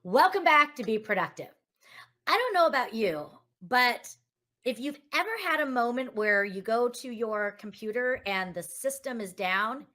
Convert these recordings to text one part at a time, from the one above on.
Welcome back to Be Productive. I don't know about you, but if you've ever had a moment where you go to your computer and the system is down,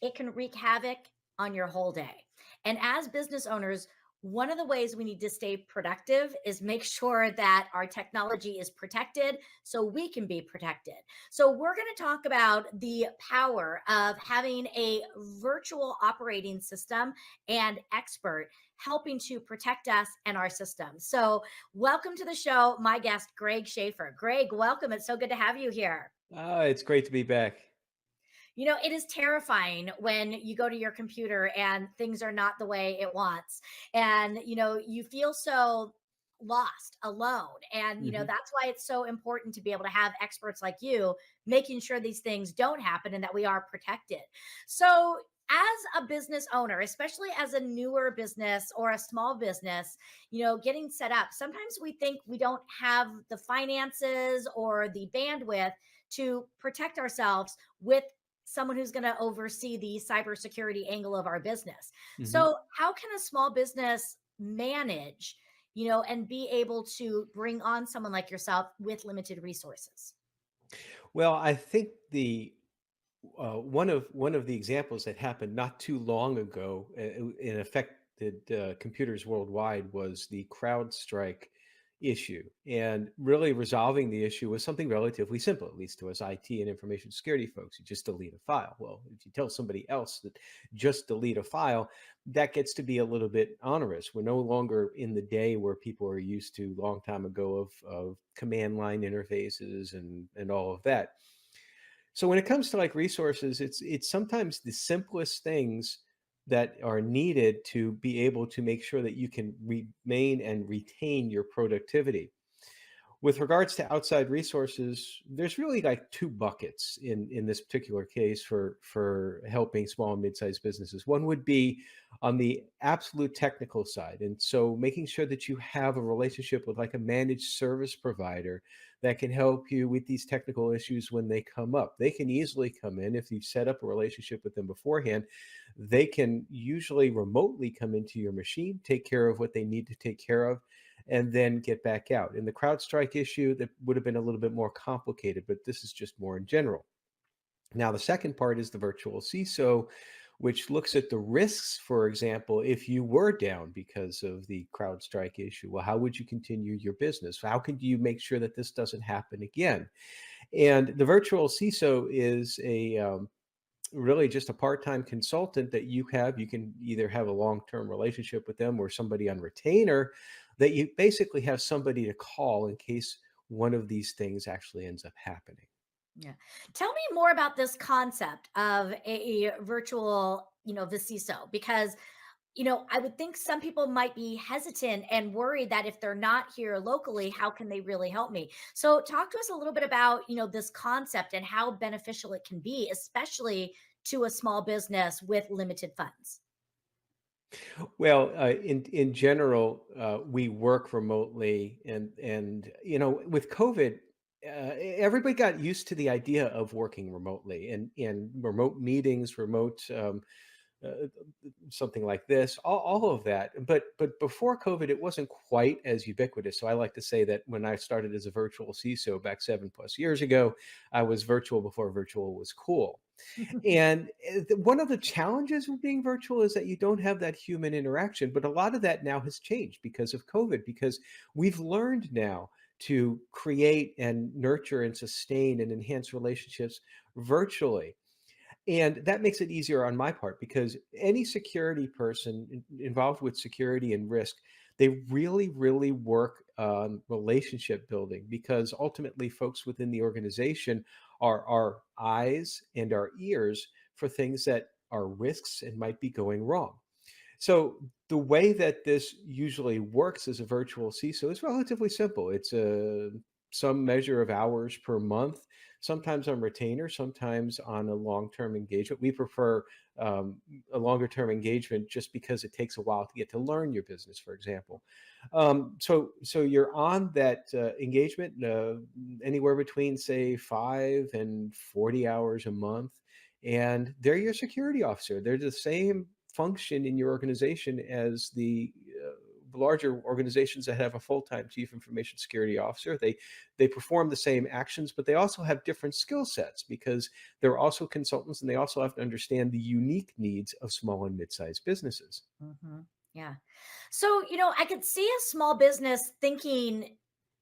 it can wreak havoc on your whole day. And as business owners, one of the ways we need to stay productive is make sure that our technology is protected so we can be protected. So, we're going to talk about the power of having a virtual operating system and expert helping to protect us and our system. So, welcome to the show, my guest, Greg Schaefer. Greg, welcome. It's so good to have you here. It's great to be back. It is terrifying when you go to your computer and things are not the way it wants. And, you feel so lost, alone. And, Mhm. that's why it's so important to be able to have experts like you making sure these things don't happen and that we are protected. So, as a business owner, especially as a newer business or a small business, getting set up, sometimes we think we don't have the finances or the bandwidth to protect ourselves with someone who's going to oversee the cybersecurity angle of our business. Mhm. So, how can a small business manage, and be able to bring on someone like yourself with limited resources? Well, I think the one of the examples that happened not too long ago and affected computers worldwide was the CrowdStrike issue. And really resolving the issue was something relatively simple, at least to us IT and information security folks. You just delete a file. Well, if you tell somebody else that just delete a file, that gets to be a little bit onerous. We're no longer in the day where people are used to long time ago of command line interfaces and all of that. So when it comes to like resources, it's sometimes the simplest things that are needed to be able to make sure that you can remain and retain your productivity. With regards to outside resources, there's really like two buckets in this particular case for helping small and mid-sized businesses. One would be on the absolute technical side, and so making sure that you have a relationship with like a managed service provider that can help you with these technical issues when they come up. They can easily come in if you've set up a relationship with them beforehand. They can usually remotely come into your machine, take care of what they need to take care of, and then get back out. In the CrowdStrike issue, that would have been a little bit more complicated, but this is just more in general. Now, the second part is the virtual CISO, which looks at the risks, for example, if you were down because of the CrowdStrike issue. Well, how would you continue your business? How can you make sure that this doesn't happen again? And the virtual CISO is a really just a part-time consultant that you have. You can either have a long-term relationship with them or somebody on retainer that you basically have somebody to call in case one of these things actually ends up happening. Yeah. Tell me more about this concept of a virtual, VCISO, because I would think some people might be hesitant and worried that if they're not here locally, how can they really help me? So, talk to us a little bit about, this concept and how beneficial it can be, especially to a small business with limited funds. Well, in general, we work remotely, and with COVID, everybody got used to the idea of working remotely and remote meetings, remote uh, something like this, all of that. But before COVID, it wasn't quite as ubiquitous. So I like to say that when I started as a virtual CISO back 7+ years ago, I was virtual before virtual was cool. And one of the challenges with being virtual is that you don't have that human interaction. But a lot of that now has changed because of COVID, because we've learned now to create and nurture and sustain and enhance relationships virtually. And that makes it easier on my part because any security person involved with security and risk, they really, really work on relationship building because ultimately folks within the organization are our eyes and our ears for things that are risks and might be going wrong. So the way that this usually works as a virtual CISO is relatively simple. It's a some measure of hours per month, sometimes on retainer, sometimes on a long-term engagement. We prefer a longer-term engagement just because it takes a while to get to learn your business, for example. So you're on that engagement anywhere between say 5 and 40 hours a month, and they're your security officer. They're the same function in your organization as the larger organizations that have a full-time chief information security officer. They perform the same actions, but they also have different skill sets because they're also consultants and they also have to understand the unique needs of small and mid-sized businesses. Mhm. Yeah. So, I could see a small business thinking,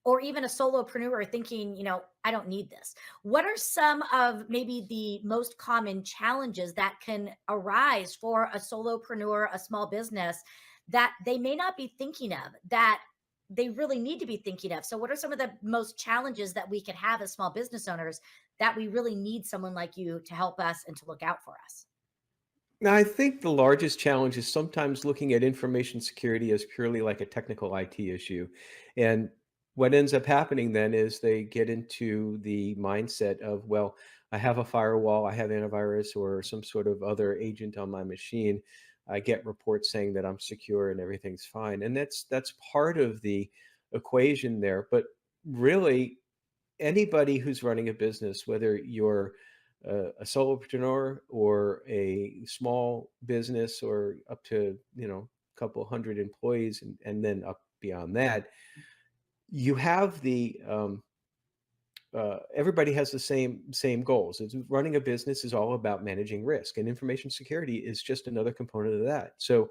or even a solopreneur thinking, I don't need this. What are some of maybe the most common challenges that can arise for a solopreneur, a small business that they may not be thinking of, that they really need to be thinking of? So, what are some of the most challenges that we could have as small business owners that we really need someone like you to help us and to look out for us? Now, I think the largest challenge is sometimes looking at information security as purely like a technical IT issue. And what ends up happening then is they get into the mindset of, well, I have a firewall, I have antivirus or some sort of other agent on my machine. I get reports saying that I'm secure and everything's fine. And that's part of the equation there. But really, anybody who's running a business, whether you're a solopreneur or a small business or up to a couple hundred employees and then up beyond that, you have the everybody has the same goals. Running a business is all about managing risk, and information security is just another component of that. So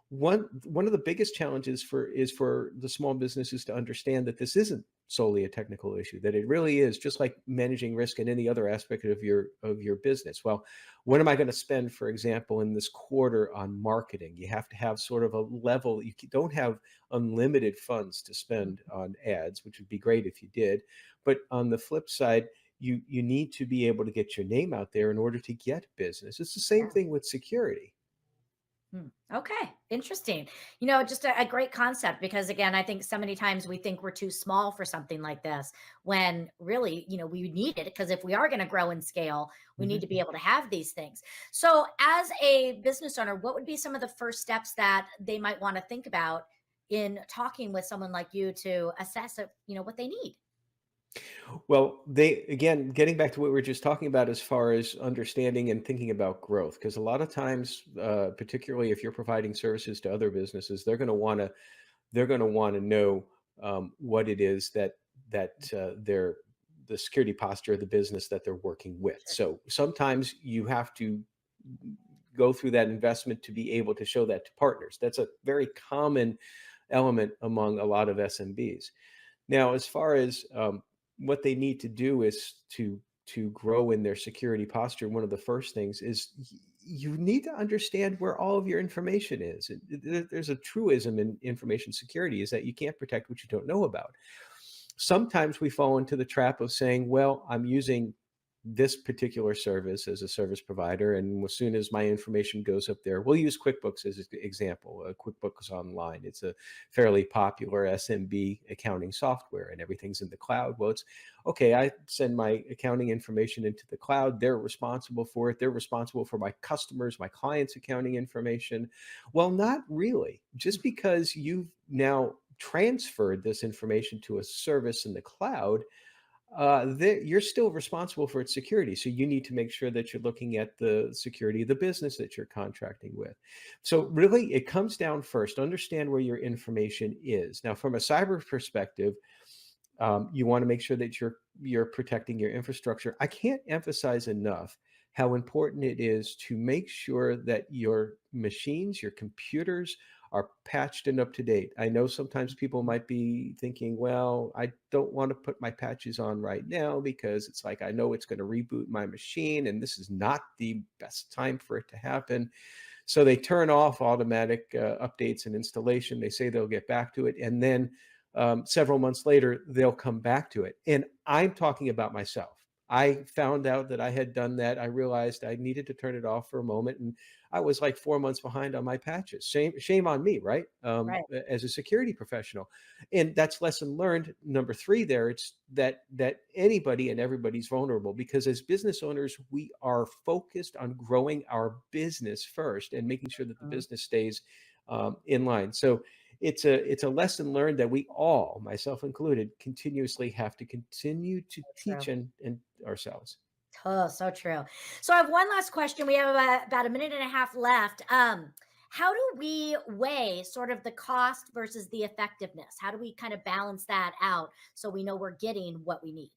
one of the biggest challenges for the small businesses to understand that this isn't solely a technical issue, that it really is just like managing risk in any other aspect of your business. Well, what am I going to spend, for example, in this quarter on marketing? You have to have sort of a level. Don't have unlimited funds to spend on ads, which would be great if you did. But on the flip side, you need to be able to get your name out there in order to get business. It's the same Yeah. thing with security. Okay, interesting. Just a great concept because, again, I think so many times we think we're too small for something like this when really, we need it because if we are going to grow and scale, we need Mhm. to be able to have these things. So, as a business owner, what would be some of the first steps that they might want to think about in talking with someone like you to assess, what they need? Well, they again, getting back to what we were just talking about as far as understanding and thinking about growth, because a lot of times, particularly if you're providing services to other businesses, they're going to want to know what it is that they're the security posture of the business that they're working with. Sure. So sometimes you have to go through that investment to be able to show that to partners. That's a very common element among a lot of SMBs. Now, as far as what they need to do is to grow in their security posture, one of the first things is you need to understand where all of your information is. There's a truism in information security is that you can't protect what you don't know about. Sometimes we fall into the trap of saying, well, I'm using this particular service as a service provider. And as soon as my information goes up there, we'll use QuickBooks as an example. QuickBooks Online. It's a fairly popular SMB accounting software and everything's in the cloud. Well, it's okay. I send my accounting information into the cloud. They're responsible for it. They're responsible for my customers, my clients' accounting information. Well, not really. Just because you've now transferred this information to a service in the cloud, you're still responsible for its security. So you need to make sure that you're looking at the security of the business that you're contracting with. So really, it comes down first, understand where your information is. Now, from a cyber perspective, you want to make sure that you're protecting your infrastructure. I can't emphasize enough how important it is to make sure that your machines, your computers are patched and up to date. I know sometimes people might be thinking, well, I don't want to put my patches on right now because it's like I know it's going to reboot my machine and this is not the best time for it to happen. So they turn off automatic updates and installation. They say they'll get back to it. And then several months later, they'll come back to it. And I'm talking about myself. I found out that I had done that. I realized I needed to turn it off for a moment. And I was like 4 months behind on my patches. Shame on me, right? Right. As a security professional. And that's lesson learned. Number three there, it's that anybody and everybody's vulnerable because as business owners, we are focused on growing our business first and making sure that the Mhm. business stays in line. So it's a lesson learned that we all, myself included, continuously have to continue to teach True. and ourselves. Oh, so true. So I have one last question. We have about a minute and a half left. How do we weigh sort of the cost versus the effectiveness? How do we kind of balance that out so we know we're getting what we need?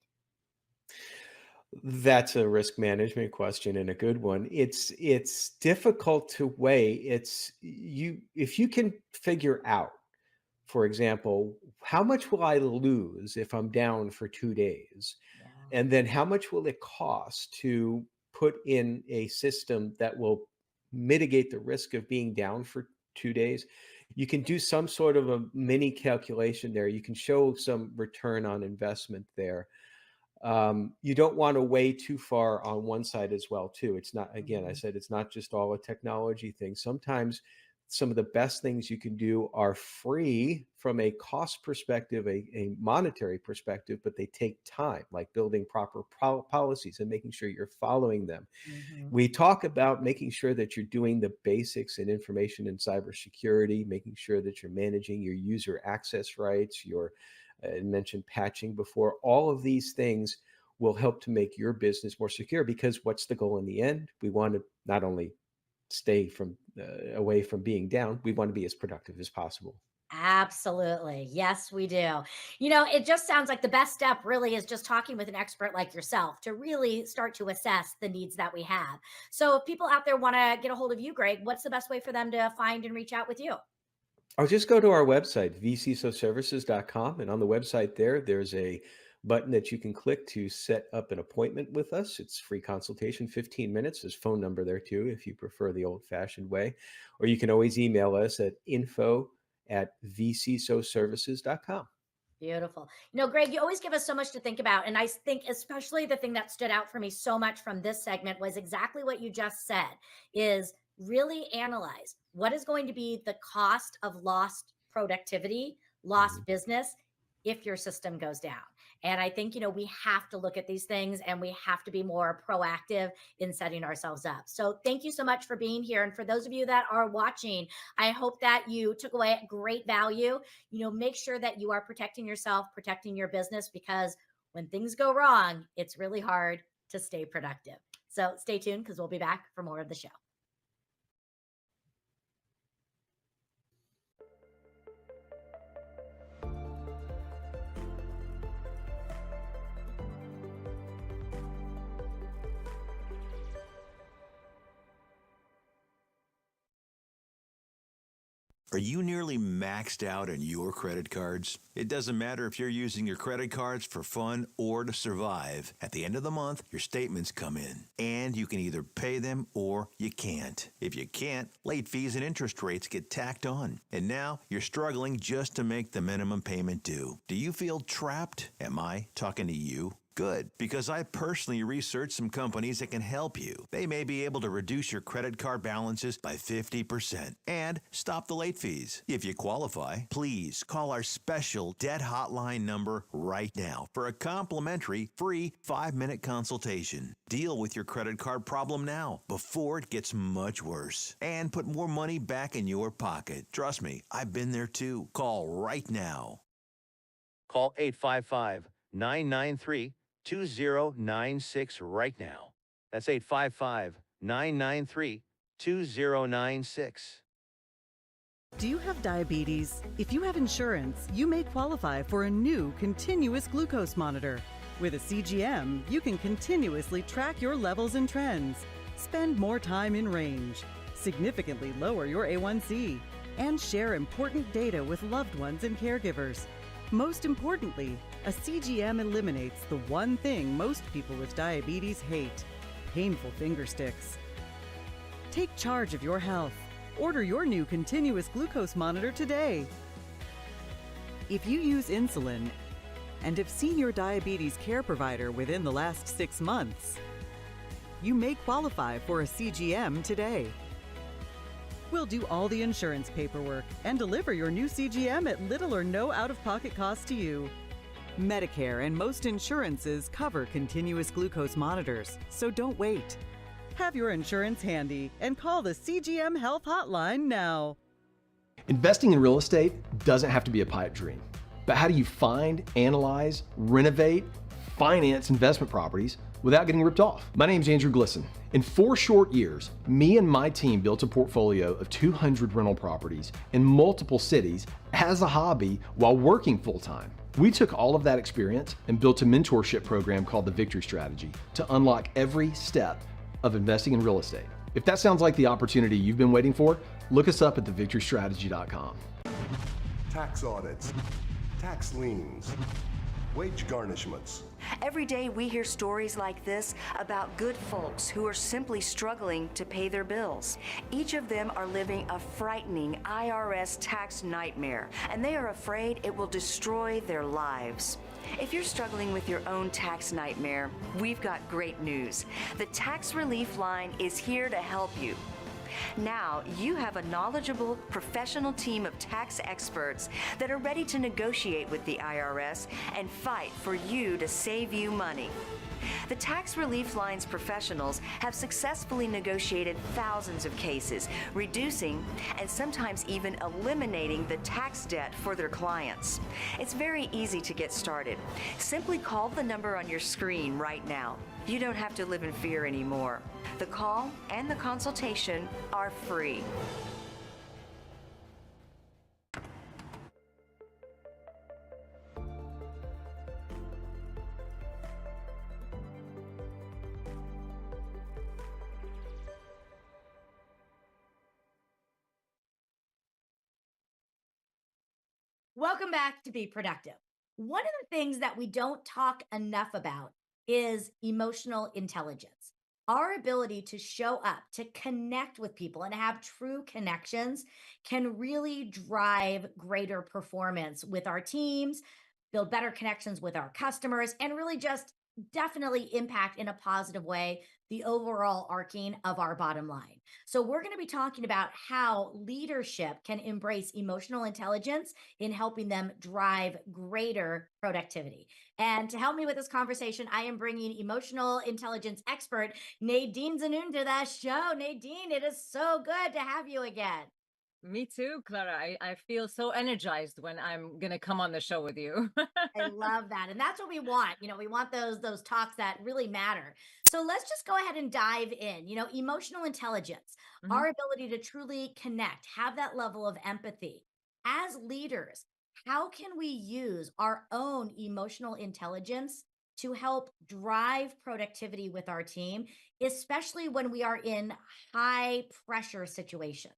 That's a risk management question and a good one. It's difficult to weigh. It's you if you can figure out, for example, how much will I lose if I'm down for 2 days? Yeah. And then how much will it cost to put in a system that will mitigate the risk of being down for 2 days? You can do some sort of a mini calculation there. You can show some return on investment there. You don't want to weigh too far on one side as well, too. It's not, again, I Mhm. said it's not just all a technology thing. Sometimes some of the best things you can do are free from a cost perspective, a monetary perspective, but they take time, like building proper policies and making sure you're following them. Mhm. We talk about making sure that you're doing the basics in information and cybersecurity, making sure that you're managing your user access rights, your mentioned patching before. All of these things will help to make your business more secure because what's the goal in the end? We want to not only stay from away from being down, we want to be as productive as possible. Absolutely. Yes, we do. It just sounds like the best step really is just talking with an expert like yourself to really start to assess the needs that we have. So, if people out there want to get a hold of you, Greg, what's the best way for them to find and reach out with you? I'll just go to our website, vcsoservices.com. And on the website there's a button that you can click to set up an appointment with us. It's free consultation, 15 minutes. There's phone number there too, if you prefer the old fashioned way. Or you can always email us at info@vcsoservices.com. Beautiful. Greg, you always give us so much to think about. And I think, especially the thing that stood out for me so much from this segment was exactly what you just said is really analyze what is going to be the cost of lost productivity, lost Mhm. business if your system goes down. And I think, we have to look at these things and we have to be more proactive in setting ourselves up. So thank you so much for being here. And for those of you that are watching, I hope that you took away great value. Make sure that you are protecting yourself, protecting your business, because when things go wrong, it's really hard to stay productive. So stay tuned because we'll be back for more of the show. Are you nearly maxed out on your credit cards? It doesn't matter if you're using your credit cards for fun or to survive. At the end of the month, your statements come in, and you can either pay them or you can't. If you can't, late fees and interest rates get tacked on. And now you're struggling just to make the minimum payment due. Do you feel trapped? Am I talking to you? Good, because I personally researched some companies that can help you. They may be able to reduce your credit card balances by 50% and stop the late fees. If you qualify, please call our special debt hotline number right now for a complimentary free 5-minute consultation. Deal with your credit card problem now before it gets much worse and put more money back in your pocket. Trust me, I've been there too. Call right now. Call 855-993-2096 right now. That's 855-993-2096. Do you have diabetes? If you have insurance, you may qualify for a new continuous glucose monitor. With a CGM, you can continuously track your levels and trends, spend more time in range, significantly lower your A1C, and share important data with loved ones and caregivers. Most importantly, a CGM eliminates the one thing most people with diabetes hate: painful finger sticks. Take charge of your health. Order your new continuous glucose monitor today. If you use insulin and have seen your diabetes care provider within the last 6 months, you may qualify for a CGM today. We'll do all the insurance paperwork and deliver your new CGM at little or no out-of-pocket cost to you. Medicare and most insurances cover continuous glucose monitors, so don't wait. Have your insurance handy and call the CGM Health Hotline now. Investing in real estate doesn't have to be a pipe dream. But how do you find, analyze, renovate, finance investment properties without getting ripped off. My name's Andrew Glisson. In 4 short years, me and my team built a portfolio of 200 rental properties in multiple cities as a hobby while working full-time. We took all of that experience and built a mentorship program called the Victory Strategy to unlock every step of investing in real estate. If that sounds like the opportunity you've been waiting for, look us up at thevictorystrategy.com. Tax audits, tax liens, wage garnishments. Every day we hear stories like this about good folks who are simply struggling to pay their bills. Each of them are living a frightening IRS tax nightmare, and they are afraid it will destroy their lives. If you're struggling with your own tax nightmare, we've got great news. The Tax Relief Line is here to help you. Now, you have a knowledgeable, professional team of tax experts that are ready to negotiate with the IRS and fight for you to save you money. The Tax Relief Line's professionals have successfully negotiated thousands of cases, reducing and sometimes even eliminating the tax debt for their clients. It's very easy to get started. Simply call the number on your screen right now. You don't have to live in fear anymore. The call and the consultation are free. Welcome back to Be Productive. One of the things that we don't talk enough about is emotional intelligence. Our ability to show up, to connect with people, and have true connections can really drive greater performance with our teams, build better connections with our customers, and really just definitely impact in a positive way the overall arcing of our bottom line. So, we're going to be talking about how leadership can embrace emotional intelligence in helping them drive greater productivity. And to help me with this conversation, I am bringing emotional intelligence expert Nadine Zanoon to the show. Nadine, it is so good to have you again. Me too, Clara. I feel so energized when I'm gonna come on the show with you. I love that. And that's what we want. We want those talks that really matter. So let's just go ahead and dive in. Emotional intelligence, Mhm. our ability to truly connect, have that level of empathy. As leaders, how can we use our own emotional intelligence to help drive productivity with our team, especially when we are in high pressure situations?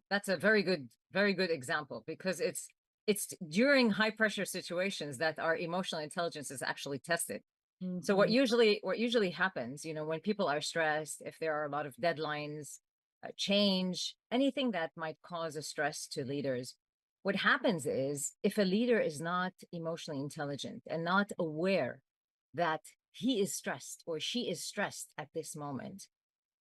That's a very good example because it's during high pressure situations that our emotional intelligence is actually tested. So Mhm. what usually happens, when people are stressed, if there are a lot of deadlines, change, anything that might cause a stress to leaders, what happens is if a leader is not emotionally intelligent and not aware that he is stressed or she is stressed at this moment,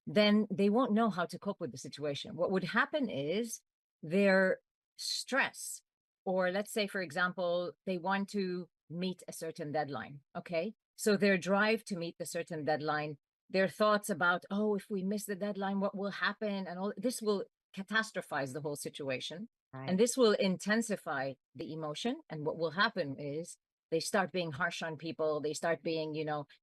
then they won't know how to cope with the situation. What would happen is their stress, or let's say, for example, they want to meet a certain deadline. Okay. So their drive to meet the certain deadline, their thoughts about, oh, if we miss the deadline, what will happen? And all this will catastrophize the whole situation. And Right. this will intensify the emotion. And what will happen is they start being harsh on people. They start being,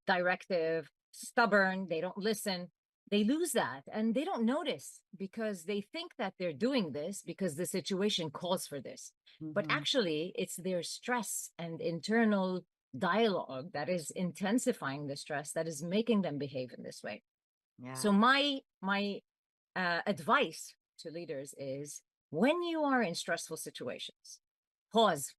directive, stubborn. They don't listen, they lose that and they don't notice because they think that they're doing this because the situation calls for this. But Mhm. actually, it's their stress and internal dialogue that is intensifying the stress that is making them behave in this way. Yeah. So my advice to leaders is when you are in stressful situations, pause.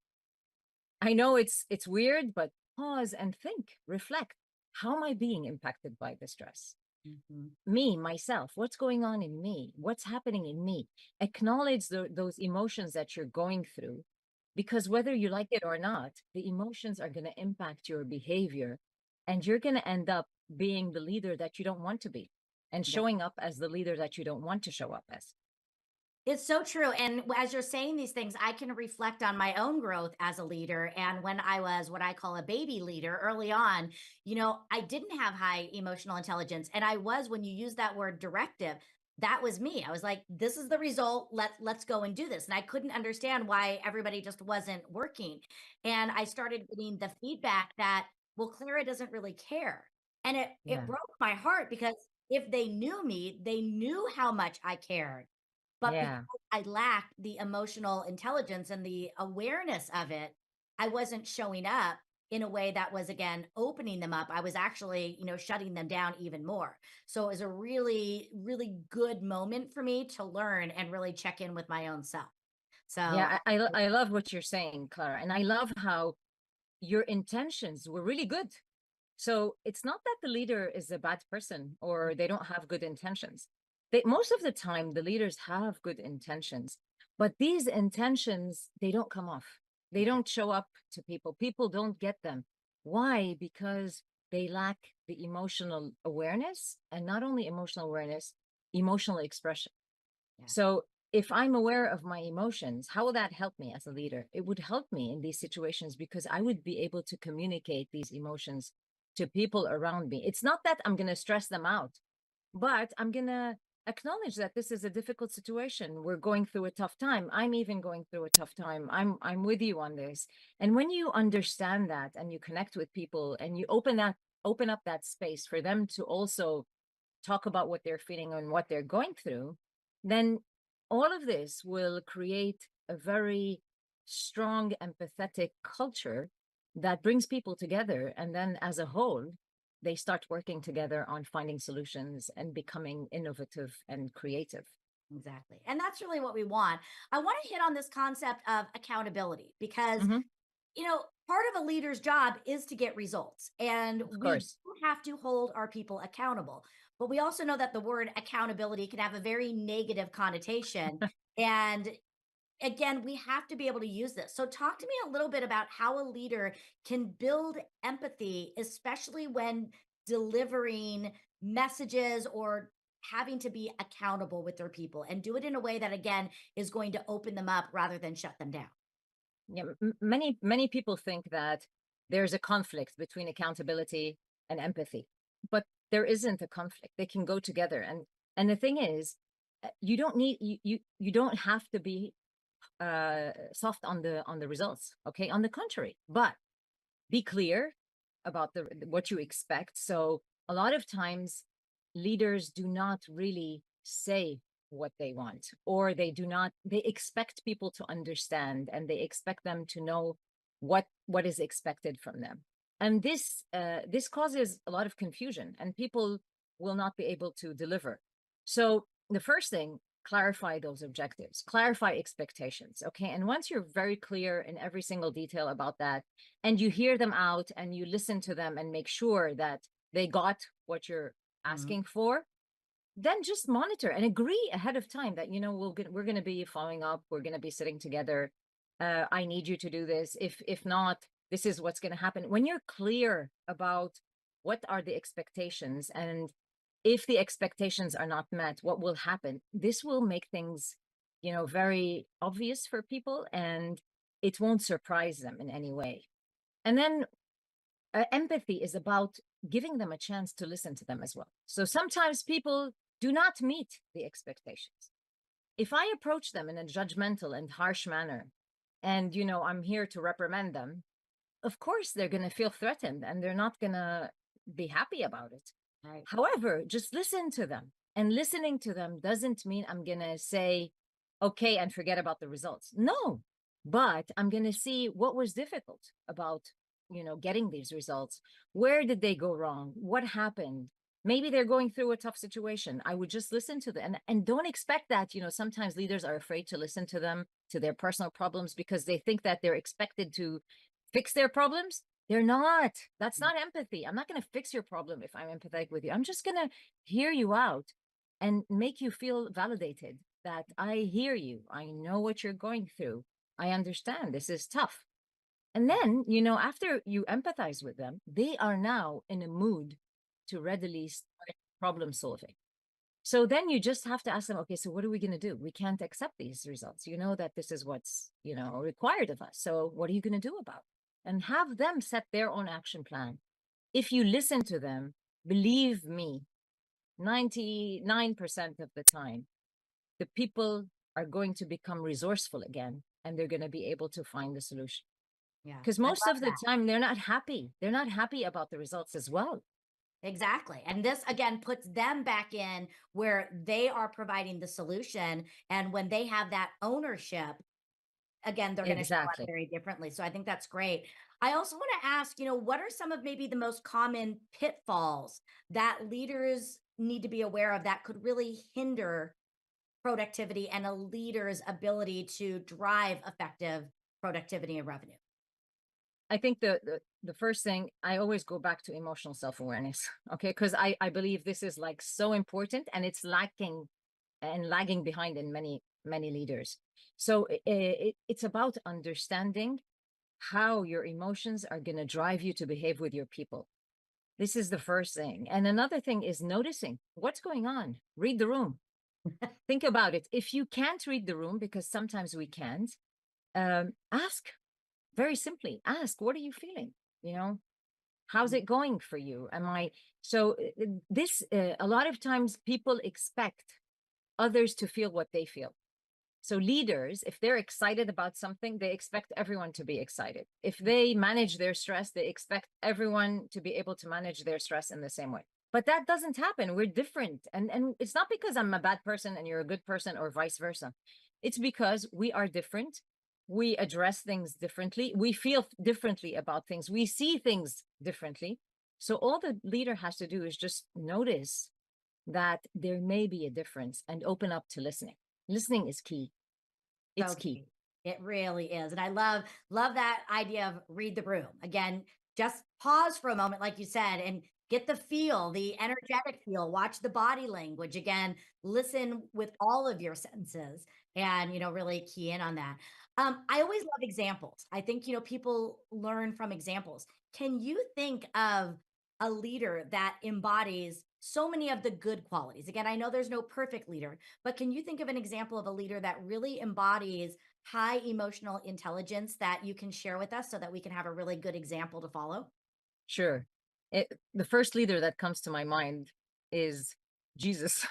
I know it's weird, but pause and think, reflect. How am I being impacted by the stress? Mhm. Me, myself, what's going on in me? What's happening in me? Acknowledge those emotions that you're going through, because whether you like it or not, the emotions are going to impact your behavior, and you're going to end up being the leader that you don't want to be and Yeah. showing up as the leader that you don't want to show up as. It's so true. And as you're saying these things, I can reflect on my own growth as a leader. And when I was what I call a baby leader early on, I didn't have high emotional intelligence. And I was, when you use that word directive, that was me. I was like, this is the result. Let's go and do this. And I couldn't understand why everybody just wasn't working. And I started getting the feedback that well, Clara doesn't really care. And it Yeah. broke my heart because if they knew me, they knew how much I cared. But because Yeah. I lacked the emotional intelligence and the awareness of it, I wasn't showing up in a way that was, again, opening them up. I was actually, shutting them down even more. So it was a really, really good moment for me to learn and really check in with my own self. So Yeah. I love what you're saying, Clara. And I love how your intentions were really good. So it's not that the leader is a bad person or they don't have good intentions. Most of the time, the leaders have good intentions, but these intentions, they don't come off. They don't show up to people. People don't get them. Why? Because they lack the emotional awareness, and not only emotional awareness, emotional expression. yeah, So if I'm aware of my emotions, how will that help me as a leader? It would help me in these situations because I would be able to communicate these emotions to people around me. It's not that I'm going to stress them out, but I'm going to acknowledge that this is a difficult situation. We're going through a tough time. I'm even going through a tough time. I'm with you on this. And when you understand that and you connect with people and you open up that space for them to also talk about what they're feeling and what they're going through, then all of this will create a very strong, empathetic culture that brings people together. And then as a whole, they start working together on finding solutions and becoming innovative and creative. exactly. And that's really what we want. I want to hit on this concept of accountability because Hmm. part of a leader's job is to get results, and Of we course. do have to hold our people accountable. But we also know that the word accountability can have a very negative connotation. And again, we have to be able to use this. So, talk to me a little bit about how a leader can build empathy, especially when delivering messages or having to be accountable with their people, and do it in a way that, again, is going to open them up rather than shut them down. Yeah, many people think that there's a conflict between accountability and empathy, but there isn't a conflict. They can go together. And the thing is, you don't need you don't have to be soft on the results. Okay, on the contrary, but be clear about the what you expect. So a lot of times leaders do not really say what they want, or they expect people to understand, and they expect them to know what is expected from them. And this causes a lot of confusion, and people will not be able to deliver. So the first thing, clarify those objectives, clarify expectations. Okay, and once you're very clear in every single detail about that, and you hear them out and you listen to them and make sure that they got what you're Mhm. asking for, then just monitor and agree ahead of time that we're going to be following up, we're going to be sitting together. I need you to do this. If not, this is what's going to happen. When you're clear about what are the expectations, and if the expectations are not met, what will happen, this will make things very obvious for people, and it won't surprise them in any way. And then empathy is about giving them a chance to listen to them as well. So sometimes people do not meet the expectations. If I approach them in a judgmental and harsh manner, and I'm here to reprimand them, of course they're going to feel threatened and they're not going to be happy about it. Right. However, just listen to them. And listening to them doesn't mean I'm going to say, okay, and forget about the results. No, but I'm going to see what was difficult about, getting these results. Where did they go wrong? What happened? Maybe they're going through a tough situation. I would just listen to them, and don't expect that, sometimes leaders are afraid to listen to them, to their personal problems, because they think that they're expected to fix their problems. They're not. That's not empathy. I'm not going to fix your problem if I'm empathetic with you. I'm just going to hear you out and make you feel validated that I hear you. I know what you're going through. I understand this is tough. And then, after you empathize with them, they are now in a mood to readily start problem solving. So then you just have to ask them, okay, so what are we going to do? We can't accept these results. You know that this is what's, required of us. So what are you going to do about it? And have them set their own action plan. If you listen to them, believe me, 99% of the time, the people are going to become resourceful again, and they're going to be able to find the solution. Yeah. because I most love of the that. time they're not happy. They're not happy about the results as well. Exactly. And this again puts them back in where they are providing the solution. And when they have that ownership, again, they're going to show up Exactly. very differently. So I think that's great. I also want to ask, what are some of maybe the most common pitfalls that leaders need to be aware of that could really hinder productivity and a leader's ability to drive effective productivity and revenue? I think the first thing, I always go back to emotional self-awareness. Okay, because I believe this is like so important, and it's lacking and lagging behind in many leaders. So it's about understanding how your emotions are going to drive you to behave with your people. This is the first thing. And another thing is noticing what's going on. Read the room. Think about it. If you can't read the room, because sometimes we can't, ask, very simply ask, what are you feeling? You know, how's it going for you? Am I so this a lot of times people expect others to feel what they feel. So leaders, if they're excited about something, they expect everyone to be excited. If they manage their stress, they expect everyone to be able to manage their stress in the same way. But that doesn't happen. We're different. And it's not because I'm a bad person and you're a good person or vice versa. It's because we are different. We address things differently. We feel differently about things. We see things differently. So all the leader has to do is just notice that there may be a difference and open up to listening. Listening is key. It's So key. key. It really is. And I love that idea of read the room. Again, just pause for a moment, like you said, and get the feel, the energetic feel, watch the body language. Again, listen with all of your senses and, really key in on that. I always love examples. I think, people learn from examples. Can you think of a leader that embodies so many of the good qualities? Again, I know there's no perfect leader, but can you think of an example of a leader that really embodies high emotional intelligence that you can share with us so that we can have a really good example to follow? Sure. The first leader that comes to my mind is Jesus.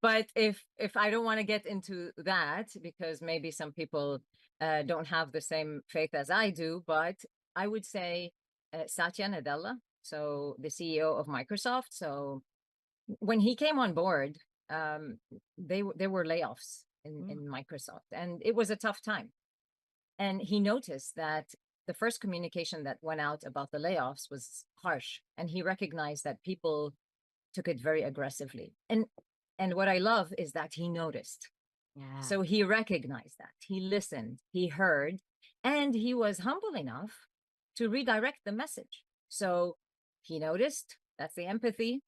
But if I don't want to get into that, because maybe some people don't have the same faith as I do, but I would say Satya Nadella, so the CEO of Microsoft. So when he came on board, um, there were layoffs in Mm, Microsoft, and it was a tough time. And he noticed that the first communication that went out about the layoffs was harsh, and he recognized that people took it very aggressively. And what I love is that he noticed. yeah. So he recognized that. He listened, he heard, and he was humble enough to redirect the message. So he noticed, that's the empathy.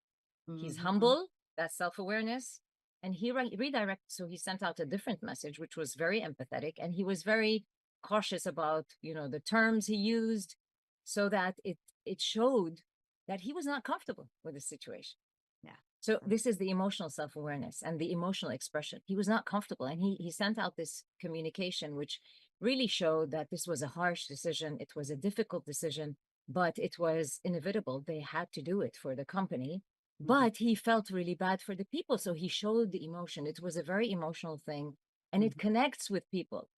He's Mhm. humble, that's self-awareness. And he redirected, so he sent out a different message, which was very empathetic, and he was very cautious about, the terms he used, so that it showed that he was not comfortable with the situation. Yeah. So this is the emotional self-awareness and the emotional expression. He was not comfortable, and he sent out this communication, which really showed that this was a harsh decision. It was a difficult decision, but it was inevitable. They had to do it for the company. Mhm. But he felt really bad for the people, so he showed the emotion. It was a very emotional thing, and it Mhm. connects with people.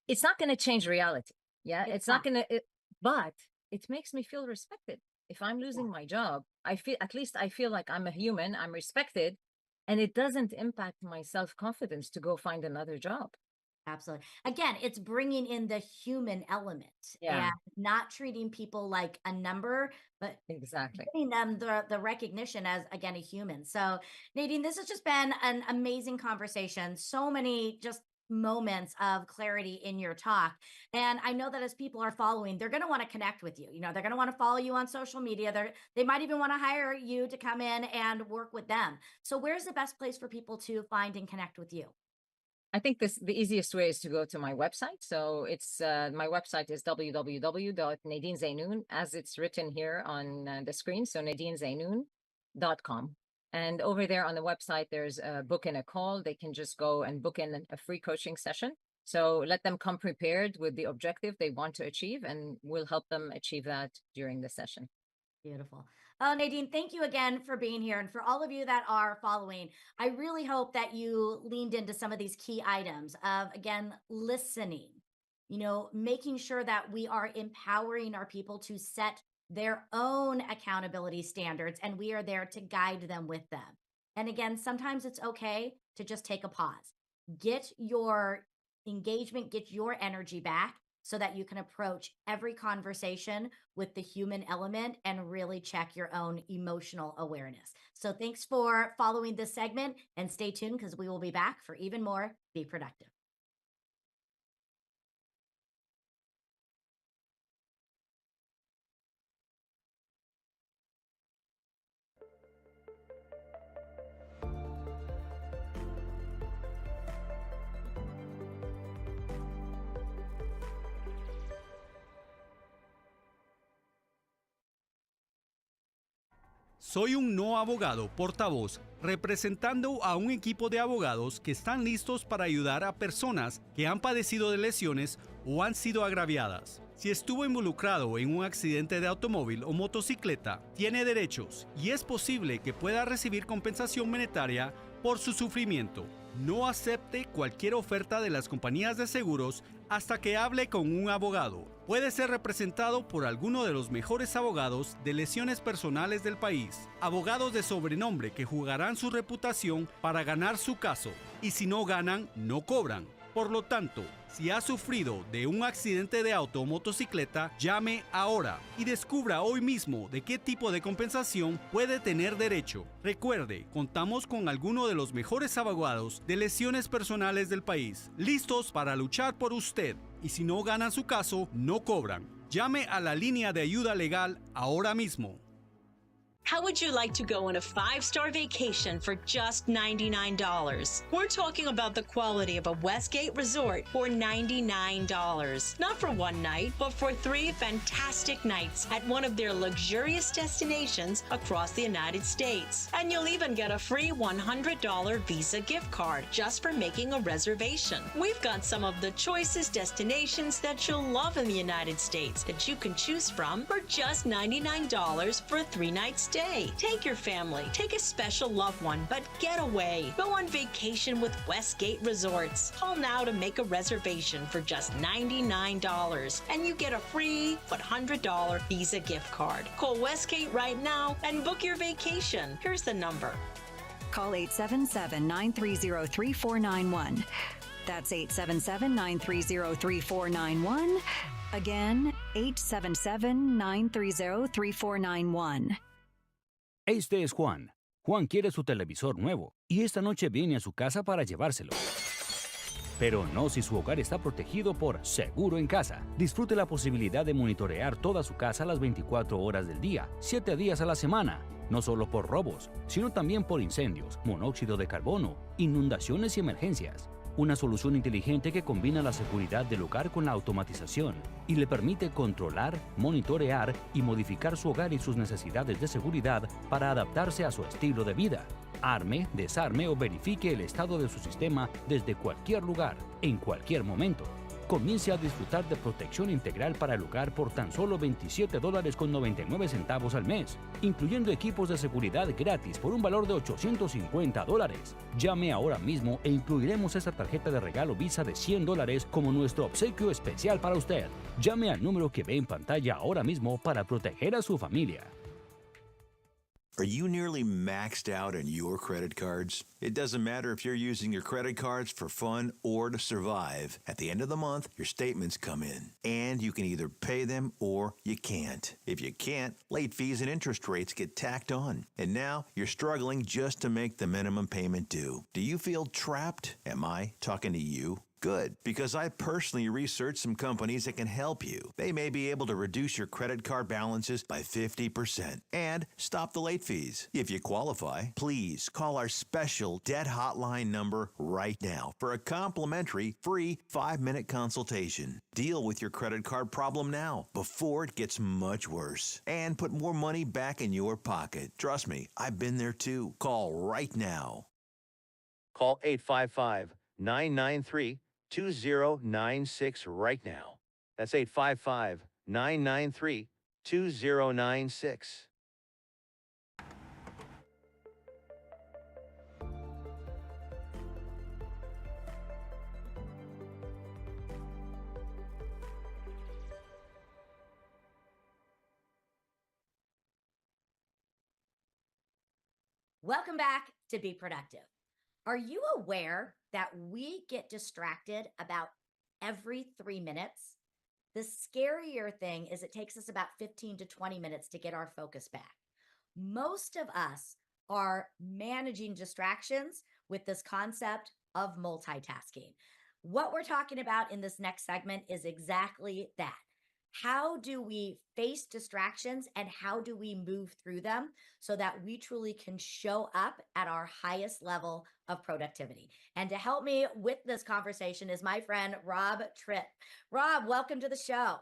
It's not going to change reality. Yeah, It's it's not. not going to, but it makes me feel respected. If I'm Yeah. losing my job, I feel, at least I feel like I'm a human, I'm respected, and it doesn't impact my self-confidence to go find another job. Absolutely. Again, it's bringing in the human element Yeah, and not treating people like a number, but exactly. giving them the recognition as, again, a human. So, Nadine, this has just been an amazing conversation. So many just moments of clarity in your talk. And I know that as people are following, they're going to want to connect with you. They're going to want to follow you on social media. They might even want to hire you to come in and work with them. So, where's the best place for people to find and connect with you? I think the easiest way is to go to my website. So it's my website is www.nadinezainoun, as it's written here on the screen. So nadinezainoun.com. And over there on the website, there's a book and a call. They can just go and book in a free coaching session. So let them come prepared with the objective they want to achieve, and we'll help them achieve that during the session. Beautiful. Oh, Nadine, thank you again for being here. And for all of you that are following, I really hope that you leaned into some of these key items of, again, listening, making sure that we are empowering our people to set their own accountability standards, and we are there to guide them with them. And again, sometimes it's okay to just take a pause, get your engagement, get your energy back so that you can approach every conversation with the human element and really check your own emotional awareness. So thanks for following this segment, and stay tuned because we will be back for even more Be Productive. Soy un no abogado portavoz representando a un equipo de abogados que están listos para ayudar a personas que han padecido de lesiones o han sido agraviadas. Si estuvo involucrado en un accidente de automóvil o motocicleta, tiene derechos y es posible que pueda recibir compensación monetaria por su sufrimiento. No acepte cualquier oferta de las compañías de seguros hasta que hable con un abogado. Puede ser representado por alguno de los mejores abogados de lesiones personales del país. Abogados de sobrenombre que jugarán su reputación para ganar su caso. Y si no ganan, no cobran. Por lo tanto, si ha sufrido de un accidente de auto o motocicleta, llame ahora y descubra hoy mismo de qué tipo de compensación puede tener derecho. Recuerde, contamos con algunos de los mejores abogados de lesiones personales del país, listos para luchar por usted. Y si no ganan su caso, no cobran. Llame a la línea de ayuda legal ahora mismo. How would you like to go on a 5-star vacation for just $99? We're talking about the quality of a Westgate resort for $99. Not for one night, but for 3 fantastic nights at one of their luxurious destinations across the United States. And you'll even get a free $100 Visa gift card just for making a reservation. We've got some of the choicest destinations that you'll love in the United States that you can choose from for just $99 for a 3-night stay. Take your family, take a special loved one, but get away. Go on vacation with Westgate Resorts. Call now to make a reservation for just $99, and you get a free $100 Visa gift card. Call Westgate right now and book your vacation. Here's the number. Call 877-930-3491. That's 877-930-3491. Again, 877-930-3491. Este es Juan. Juan quiere su televisor nuevo y esta noche viene a su casa para llevárselo. Pero no si su hogar está protegido por Seguro en Casa. Disfrute la posibilidad de monitorear toda su casa las 24 horas del día, 7 días a la semana. No solo por robos, sino también por incendios, monóxido de carbono, inundaciones y emergencias. Una solución inteligente que combina la seguridad del hogar con la automatización y le permite controlar, monitorear y modificar su hogar y sus necesidades de seguridad para adaptarse a su estilo de vida. Arme, desarme o verifique el estado de su sistema desde cualquier lugar, en cualquier momento. Comience a disfrutar de protección integral para el hogar por tan solo $27.99 al mes, incluyendo equipos de seguridad gratis por un valor de $850. Llame ahora mismo e incluiremos esta tarjeta de regalo Visa de $100 como nuestro obsequio especial para usted. Llame al número que ve en pantalla ahora mismo para proteger a su familia. Are you nearly maxed out on your credit cards? It doesn't matter if you're using your credit cards for fun or to survive. At the end of the month, your statements come in, and you can either pay them or you can't. If you can't, late fees and interest rates get tacked on. And now you're struggling just to make the minimum payment due. Do you feel trapped? Am I talking to you? Good, because I personally researched some companies that can help you. They may be able to reduce your credit card balances by 50% and stop the late fees. If you qualify, please call our special debt hotline number right now for a complimentary free 5-minute consultation. Deal with your credit card problem now before it gets much worse and put more money back in your pocket. Trust me, I've been there too. Call right now. Call 855-993-2096 right now. That's 855-993-2096. Welcome back to Be Productive. Are you aware that we get distracted about every 3 minutes? The scarier thing is it takes us about 15 to 20 minutes to get our focus back. Most of us are managing distractions with this concept of multitasking. What we're talking about in this next segment is exactly that. How do we face distractions and how do we move through them so that we truly can show up at our highest level of productivity? And to help me with this conversation is my friend Rob Tripp. Rob, welcome to the show.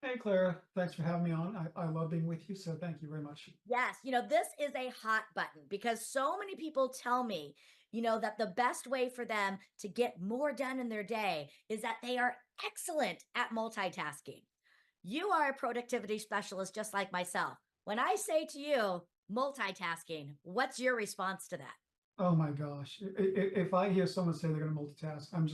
Hey, Clara. Thanks for having me on. I love being with you, so thank you very much. Yes, this is a hot button because so many people tell me, that the best way for them to get more done in their day is that they are excellent at multitasking. You are a productivity specialist just like myself. When I say to you, multitasking, what's your response to that? Oh my gosh. If I hear someone say they're going to multitask, I'm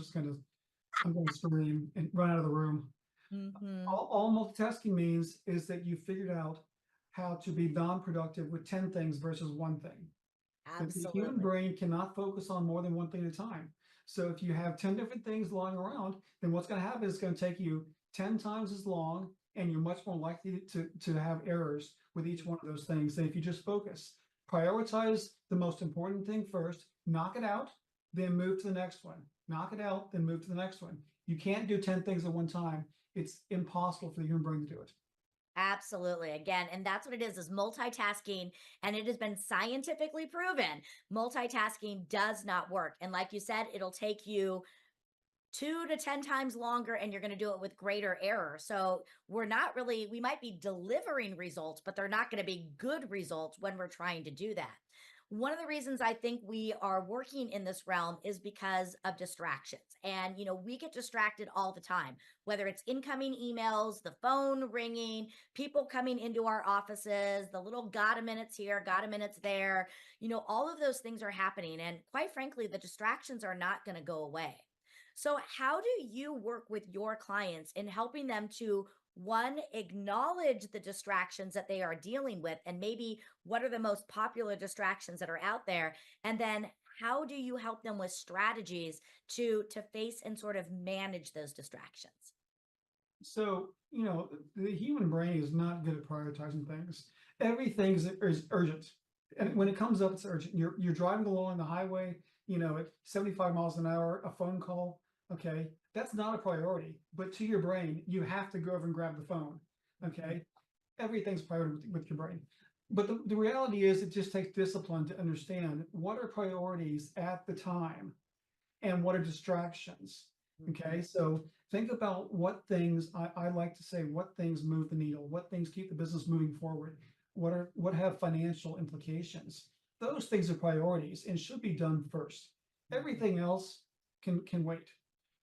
going to scream and run out of the room. Hmm. All multitasking means is that you figured out how to be non-productive with 10 things versus one thing. The human Absolutely. brain cannot focus on more than one thing at a time. So if you have 10 different things lying around, then what's going to happen is it's going to take you 10 times as long, and you're much more likely to have errors with each one of those things than if you just focus. Prioritize the most important thing first, knock it out, then move to the next one. Knock it out, then move to the next one. You can't do 10 things at one time. It's impossible for the human brain to do it. Absolutely. Again, and that's what it is multitasking. And it has been scientifically proven multitasking does not work. And like you said, it'll take you 2 to 10 times longer and you're going to do it with greater error. So we might be delivering results, but they're not going to be good results when we're trying to do that. One of the reasons I think we are working in this realm is because of distractions. And, we get distracted all the time, whether it's incoming emails, the phone ringing, people coming into our offices, the little gotta minutes here, gotta minutes there. All of those things are happening. And quite frankly, the distractions are not going to go away. So, how do you work with your clients in helping them to one, acknowledge the distractions that they are dealing with, and maybe what are the most popular distractions that are out there? And then how do you help them with strategies to face and sort of manage those distractions? So, the human brain is not good at prioritizing things. Everything is urgent. And when it comes up, it's urgent. You're driving along the highway, at 75 miles an hour, a phone call. Okay. That's not a priority. But to your brain, you have to go over and grab the phone. Okay. Everything's priority with your brain. But the reality is it just takes discipline to understand what are priorities at the time and what are distractions. Okay, so think about what things I like to say, what things move the needle, what things keep the business moving forward, what have financial implications. Those things are priorities and should be done first. Everything else can wait.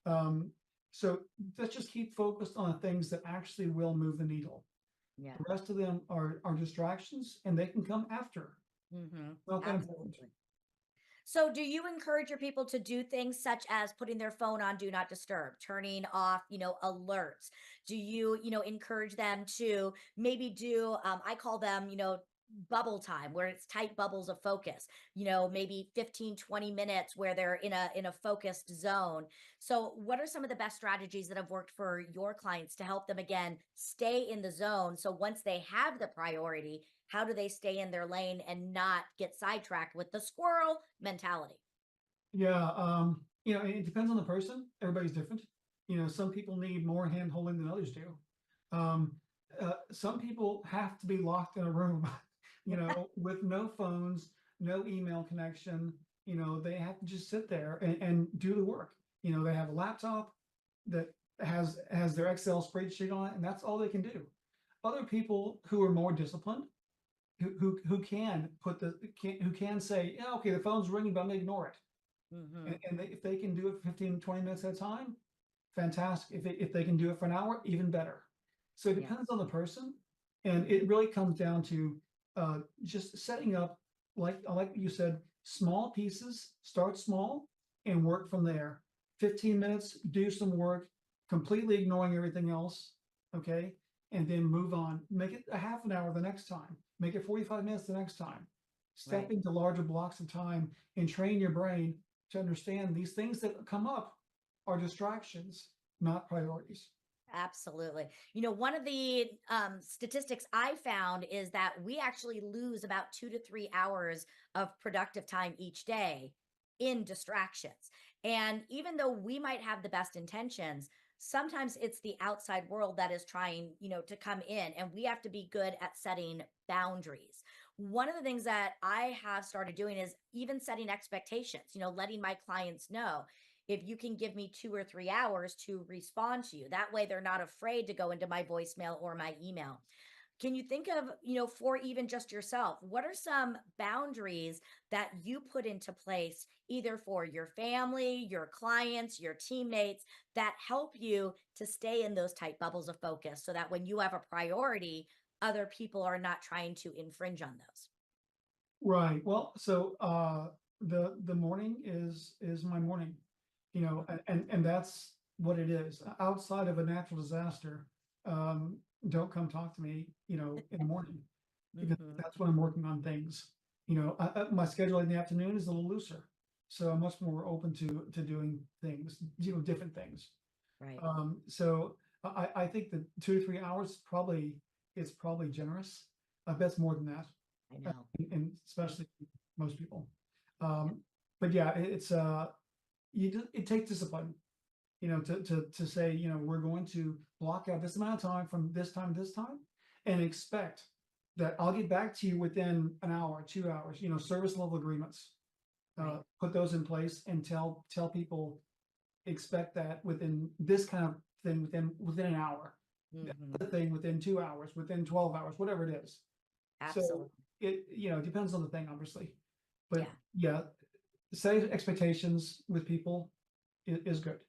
Um, so let's just keep focused on the things that actually will move the needle. Yeah. The rest of them are distractions and they can come after. Not that important. Absolutely. So, do you encourage your people to do things such as putting their phone on do not disturb, turning off, alerts? Do you, encourage them to maybe do, I call them, bubble time where it's tight bubbles of focus, maybe 15, 20 minutes where they're in a focused zone. So, what are some of the best strategies that have worked for your clients to help them again stay in the zone? So, once they have the priority, how do they stay in their lane and not get sidetracked with the squirrel mentality? Yeah, it depends on the person. Everybody's different. Some people need more hand holding than others do. Um, some people have to be locked in a room, with no phones, no email connection. They have to just sit there and do the work. They have a laptop that has their Excel spreadsheet on it, and that's all they can do. Other people who are more disciplined, who can say, yeah, okay, the phone's ringing, but I'm gonna ignore it. And if they can do it for 15, 20 minutes at a time, fantastic. If they can do it for an hour, even better. So it Yeah. depends on the person. And it really comes down to just setting up, like you said, small pieces, start small and work from there. 15 minutes, do some work, completely ignoring everything else. Okay. And then move on. Make it a half an hour the next time. Make it 45 minutes the next time. Step Right. into larger blocks of time and train your brain to understand these things that come up are distractions, not priorities. Absolutely. One of the statistics I found is that we actually lose about 2 to 3 hours of productive time each day in distractions. And even though we might have the best intentions, sometimes it's the outside world that is trying, to come in, and we have to be good at setting boundaries. One of the things that I have started doing is even setting expectations, letting my clients know if you can give me 2 or 3 hours to respond to you. That way they're not afraid to go into my voicemail or my email. Can you think of, for even just yourself, what are some boundaries that you put into place either for your family, your clients, your teammates that help you to stay in those tight bubbles of focus so that when you have a priority, other people are not trying to infringe on those? Right. Well, so the morning is my morning, and that's what it is. Outside of a natural disaster, don't come talk to me, in the morning, because Hmm. that's when I'm working on things. My schedule in the afternoon is a little looser, so I'm much more open to doing things, different things. Right. So I think that 2 to 3 hours it's probably generous. I bet it's more than that, I know. and especially most people. Um, but yeah, it takes discipline, to say, we're going to block out this amount of time from this time to this time, and expect that I'll get back to you within an hour, 2 hours. Service level agreements. Right. Put those in place and tell people expect that within this kind of thing within an hour, the Hmm. other thing within 2 hours, within 12 hours, whatever it is. So Absolutely. it depends on the thing, obviously, but Yeah. yeah, setting expectations with people is good.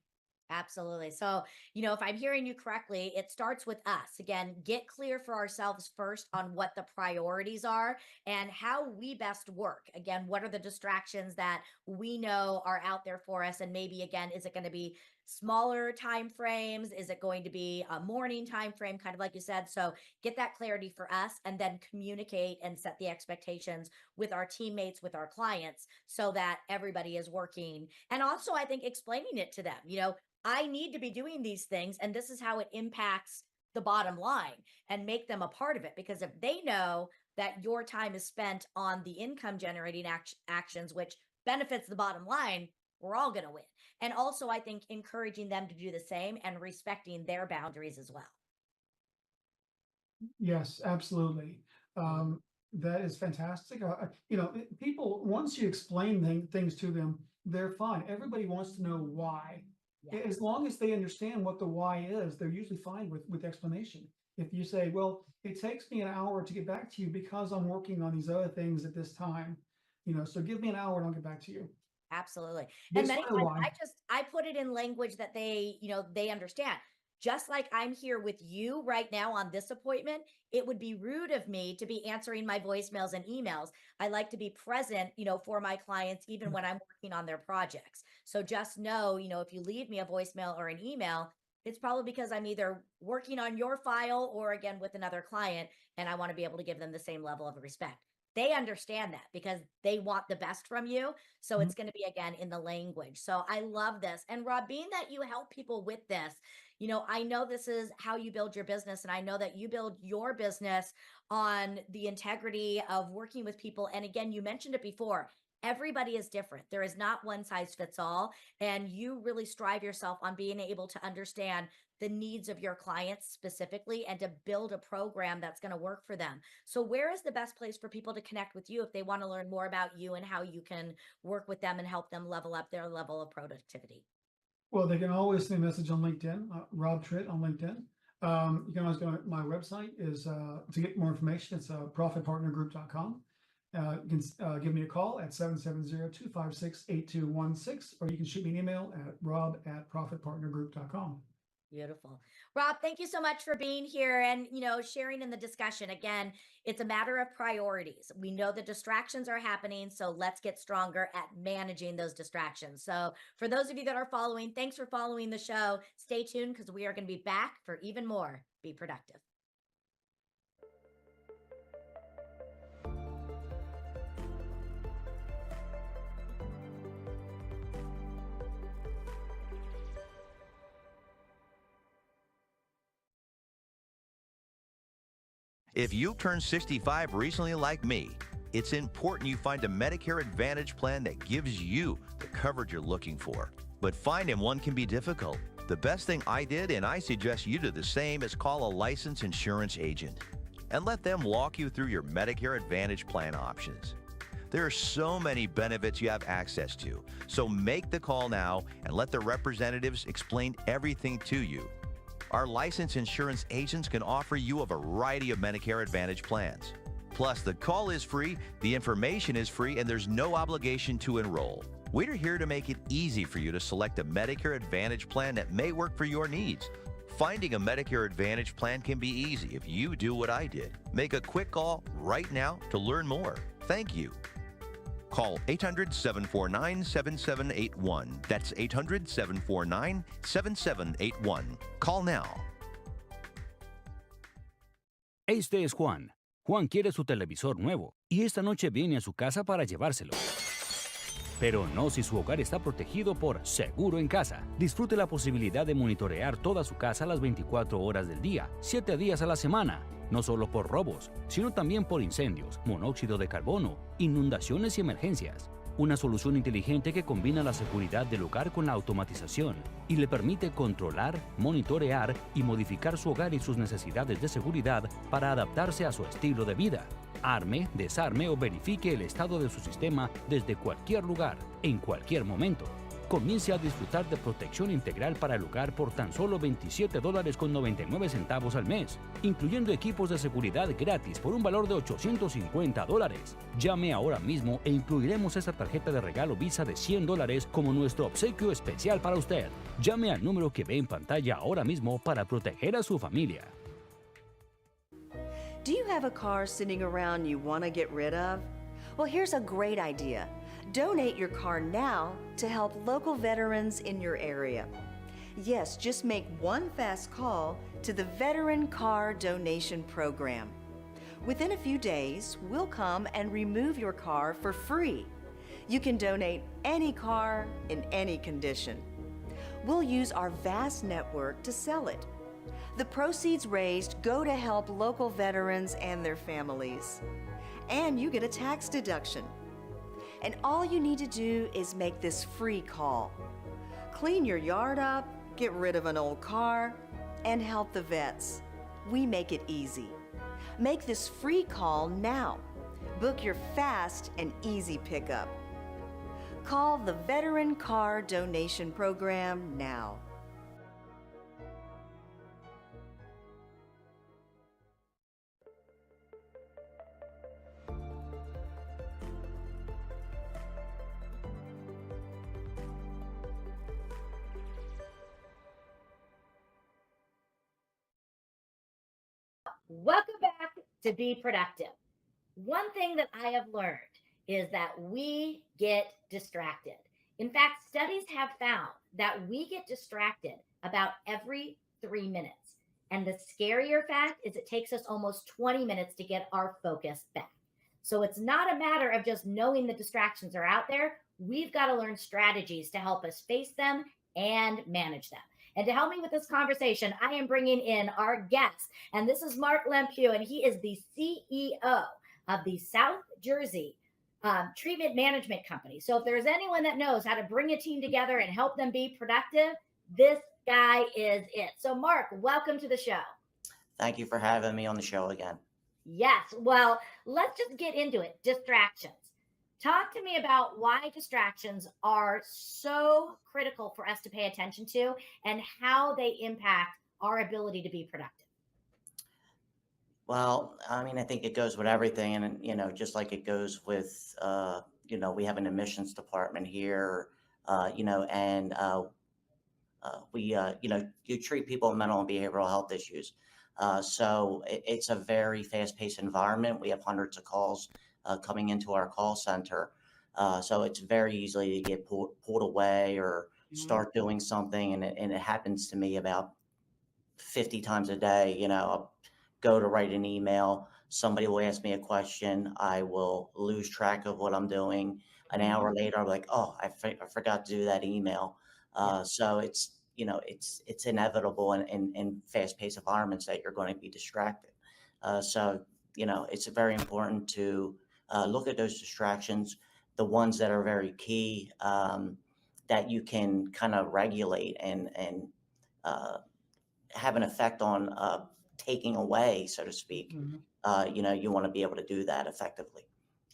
Absolutely. So, if I'm hearing you correctly, it starts with us. Again, get clear for ourselves first on what the priorities are and how we best work. Again, what are the distractions that we know are out there for us? And maybe, again, is it going to be smaller time frames? Is it going to be a morning time frame, kind of like you said? So, get that clarity for us and then communicate and set the expectations with our teammates, with our clients, so that everybody is working. And also, I think explaining it to them, I need to be doing these things, and this is how it impacts the bottom line, and make them a part of it. Because if they know that your time is spent on the income generating actions, which benefits the bottom line, we're all going to win. And also, I think encouraging them to do the same and respecting their boundaries as well. Yes, absolutely. Mhm. That is fantastic. People, once you explain things to them, they're fine. Everybody wants to know why. Yeah, As long as they understand what the why is, they're usually fine with explanation. If you say, well, it takes me an hour to get back to you because I'm working on these other things at this time, so give me an hour and I'll get back to you. absolutely. They And many explain times why. I put it in language that they understand. Just like I'm here with you right now on this appointment, it would be rude of me to be answering my voicemails and emails. I like to be present, for my clients even when I'm working on their projects. So just know, if you leave me a voicemail or an email, it's probably because I'm either working on your file or again with another client, and I want to be able to give them the same level of respect. They understand that because they want the best from you. So Mhm. it's going to be again in the language. So I love this. And Rob, being that you help people with this, I know this is how you build your business. And I know that you build your business on the integrity of working with people. And again, you mentioned it before. Everybody is different. There is not one size fits all. And you really strive yourself on being able to understand the needs of your clients specifically and to build a program that's going to work for them. So, where is the best place for people to connect with you if they want to learn more about you and how you can work with them and help them level up their level of productivity? Well, they can always send me a message on LinkedIn, Rob Tritt on LinkedIn. You can always go to my website is to get more information. It's profitpartnergroup.com. You can give me a call at 770-256-8216, or you can shoot me an email at rob@profitpartnergroup.com. Beautiful. Rob, thank you so much for being here and, sharing in the discussion. Again, it's a matter of priorities. We know the distractions are happening, so let's get stronger at managing those distractions. So, for those of you that are following, thanks for following the show. Stay tuned because we are going to be back for even more. Be productive. If you turned 65 recently like me, it's important you find a Medicare Advantage plan that gives you the coverage you're looking for. But finding one can be difficult. The best thing I did, and I suggest you do the same, is call a licensed insurance agent and let them walk you through your Medicare Advantage plan options. There are so many benefits you have access to, so make the call now and let the representatives explain everything to you. Our licensed insurance agents can offer you a variety of Medicare Advantage plans. Plus, the call is free, the information is free, and there's no obligation to enroll. We're here to make it easy for you to select a Medicare Advantage plan that may work for your needs. Finding a Medicare Advantage plan can be easy if you do what I did. Make a quick call right now to learn more. Thank you. Call 800-749-7781. That's 800-749-7781. Call now. Este es Juan. Juan quiere su televisor nuevo y esta noche viene a su casa para llevárselo. Pero no si su hogar está protegido por Seguro en Casa. Disfrute la posibilidad de monitorear toda su casa las 24 horas del día, 7 días a la semana. No solo por robos, sino también por incendios, monóxido de carbono, inundaciones y emergencias. Una solución inteligente que combina la seguridad del hogar con la automatización y le permite controlar, monitorear y modificar su hogar y sus necesidades de seguridad para adaptarse a su estilo de vida. Arme, desarme o verifique el estado de su sistema desde cualquier lugar, en cualquier momento. Comience a disfrutar de protección integral para el hogar por tan solo $27.99 al mes, incluyendo equipos de seguridad gratis por un valor de $850. Llame ahora mismo e incluiremos esta tarjeta de regalo Visa de $100 como nuestro obsequio especial para usted. Llame al número que ve en pantalla ahora mismo para proteger a su familia. Do you have a car sitting around you want to get rid of? Well, here's a great idea. Donate your car now to help local veterans in your area. Yes, just make one fast call to the Veteran Car Donation Program. Within a few days, we'll come and remove your car for free. You can donate any car in any condition. We'll use our vast network to sell it. The proceeds raised go to help local veterans and their families. And you get a tax deduction. And all you need to do is make this free call. Clean your yard up, get rid of an old car, and help the vets. We make it easy. Make this free call now. Book your fast and easy pickup. Call the Veteran Car Donation Program now. Welcome back to Be Productive. One thing that I have learned is that we get distracted. In fact, studies have found that we get distracted about every 3 minutes. And the scarier fact is it takes us almost 20 minutes to get our focus back. So it's not a matter of just knowing the distractions are out there. We've got to learn strategies to help us face them and manage them. And to help me with this conversation, I am bringing in our guest. And this is Mark Lempew, and he is the CEO of the South Jersey Treatment Management Company. So if there's anyone that knows how to bring a team together and help them be productive, this guy is it. So, Mark, welcome to the show. Thank you for having me on the show again. Yes. Well, let's just get into it. Distractions. Talk to me about why distractions are so critical for us to pay attention to and how they impact our ability to be productive. Well, I mean, I think it goes with everything. And, just like it goes with, we have an admissions department here, and you treat people with mental and behavioral health issues. So it's a very fast-paced environment. We have hundreds of calls coming into our call center. So it's very easily to get pulled away or start doing something. And it happens to me about 50 times a day. I'll go to write an email. Somebody will ask me a question. I will lose track of what I'm doing. An hour later, I'm like, oh, I forgot to do that email. So it's inevitable in fast-paced environments that you're going to be distracted. So, it's very important to look at those distractions, the ones that are very key, that you can kind of regulate and uh, have an effect on taking away, so to speak. Mhm. You want to be able to do that effectively.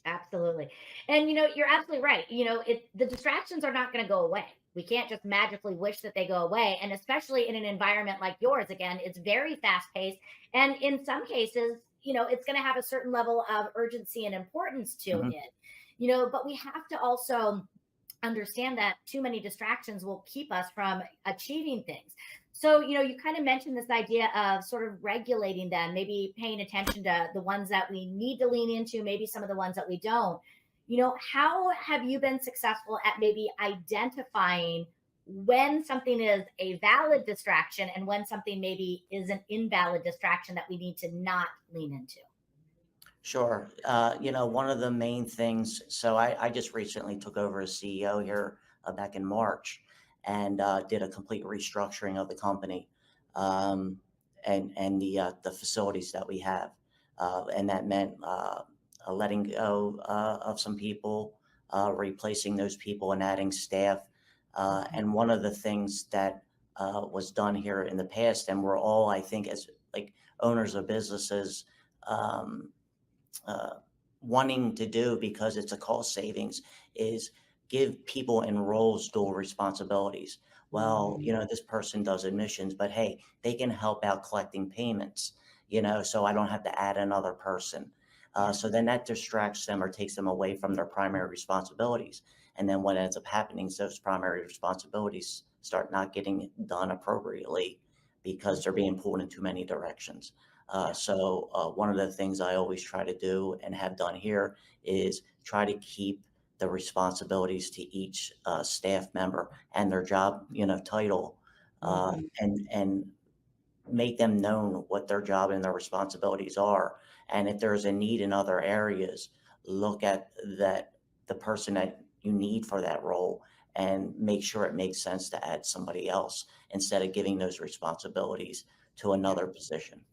Absolutely. And you're absolutely right. The distractions are not going to go away. We can't just magically wish that they go away. And especially in an environment like yours, again, it's very fast paced. And in some cases, it's going to have a certain level of urgency and importance to Mhm. it. But we have to also understand that too many distractions will keep us from achieving things. So, you kind of mentioned this idea of sort of regulating them, maybe paying attention to the ones that we need to lean into, maybe some of the ones that we don't. How have you been successful at maybe identifying when something is a valid distraction and when something maybe is an invalid distraction that we need to not lean into? Sure. One of the main things, so I just recently took over as CEO here back in March and did a complete restructuring of the company, um, and the facilities that we have. And that meant letting go of some people, replacing those people and adding staff. Mhm. And one of the things that was done here in the past, and we're all, I think, as like owners of businesses, um, uh, wanting to do because it's a cost savings is give people in roles dual responsibilities. Well, Mhm. this person does admissions, but hey, they can help out collecting payments, so I don't have to add another person. Yeah. So then that distracts them or takes them away from their primary responsibilities. And then what ends up happening is those primary responsibilities start not getting done appropriately because they're being pulled in too many directions. Yeah. One of the things I always try to do and have done here is try to keep the responsibilities to each staff member and their job, title, Mhm. and make them known what their job and their responsibilities are. And if there's a need in other areas, look at that the person that you need for that role and make sure it makes sense to add somebody else instead of giving those responsibilities to Yeah. another position.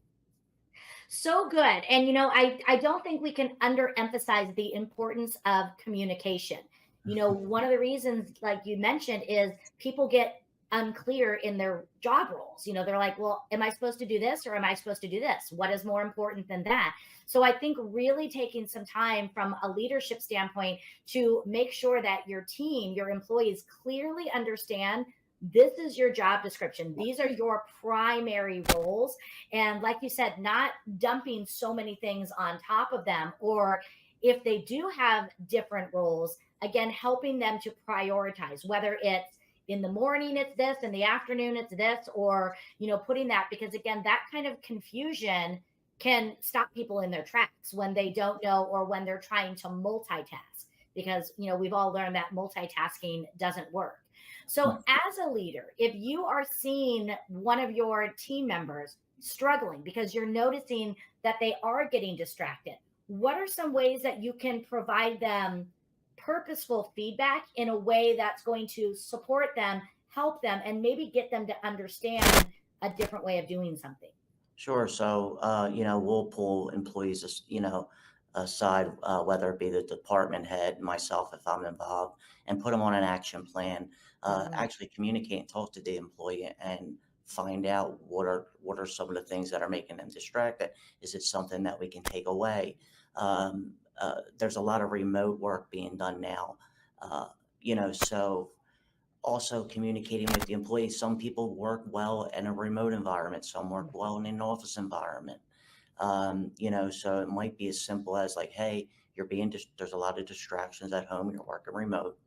So good. And I don't think we can underemphasize the importance of communication. One of the reasons, like you mentioned, is people get unclear in their job roles. They're like, well, am I supposed to do this or am I supposed to do this? What is more important than that? So I think really taking some time from a leadership standpoint to make sure that your team, your employees clearly understand this is your job description. These are your primary roles. And like you said, not dumping so many things on top of them, or if they do have different roles, again, helping them to prioritize, whether it's in the morning it's this, in the afternoon it's this, or putting that, because again, that kind of confusion can stop people in their tracks when they don't know or when they're trying to multitask, because we've all learned that multitasking doesn't work. So as a leader, if you are seeing one of your team members struggling because you're noticing that they are getting distracted, what are some ways that you can provide them purposeful feedback in a way that's going to support them, help them, and maybe get them to understand a different way of doing something? Sure. So, we'll pull employees, aside, whether it be the department head, myself, if I'm involved, and put them on an action plan. Mhm. Actually communicate and talk to the employee and find out what are some of the things that are making them distracted. Is it something that we can take away? There's a lot of remote work being done now. So also communicating with the employees. Some people work well in a remote environment, some work well in an office environment. So it might be as simple as like, hey, there's a lot of distractions at home, you're working remote.